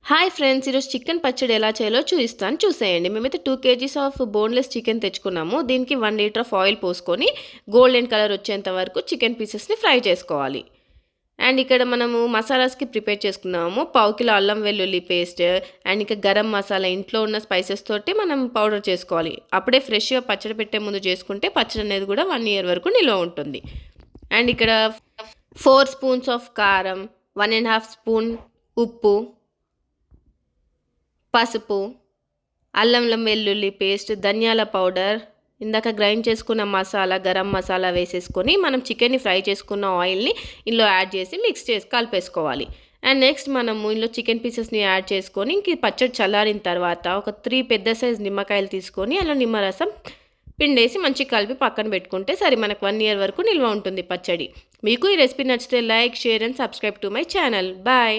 Hi friends, ఈరోజు chicken పచ్చడి ఎలా చేయాలో చూపిస్తాను, చూసేయండి. మేమైతే 2 కేజీస్ ఆఫ్ బోన్లెస్ చికెన్ తెచ్చుకున్నాము. దీనికి 1 లీటర్ ఆఫ్ ఆయిల్ పోసుకొని గోల్డెన్ కలర్ వచ్చేంత వరకు చికెన్ పీసెస్ని ఫ్రై చేసుకోవాలి. అండ్ ఇక్కడ మనము మసాలాస్కి ప్రిపేర్ చేసుకున్నాము. పావు కిలో అల్లం వెల్లుల్లి పేస్ట్ అండ్ ఇంకా గరం మసాలా, ఇంట్లో ఉన్న స్పైసెస్ తోటి మనం పౌడర్ చేసుకోవాలి. అప్పుడే ఫ్రెష్గా పచ్చడి పెట్టే ముందు చేసుకుంటే పచ్చడి అనేది కూడా 1 ఇయర్ వరకు నిల్వ ఉంటుంది. అండ్ ఇక్కడ 4 స్పూన్స్ ఆఫ్ కారం, 1.5 స్పూన్ ఉప్పు, పసుపు, అల్లం వెల్లుల్లి పేస్ట్, ధనియాల పౌడర్, ఇందాక గ్రైండ్ చేసుకున్న మసాలా, గరం మసాలా వేసేసుకొని మనం చికెన్ని ఫ్రై చేసుకున్న ఆయిల్ని ఇందులో యాడ్ చేసి మిక్స్ చేసి కలిపేసుకోవాలి. అండ్ నెక్స్ట్ మనము ఇందులో చికెన్ పీసెస్ని యాడ్ చేసుకొని ఇంక పచ్చడి చల్లారిన తర్వాత ఒక 3 పెద్ద సైజ్ నిమ్మకాయలు తీసుకొని అలా నిమ్మరసం పిండేసి మంచిగా కలిపి పక్కన పెట్టుకుంటే సరే, మనకు 1 ఇయర్ వరకు నిల్వ ఉంటుంది పచ్చడి. మీకు ఈ రెసిపీ నచ్చితే like, share and subscribe to my channel. Bye.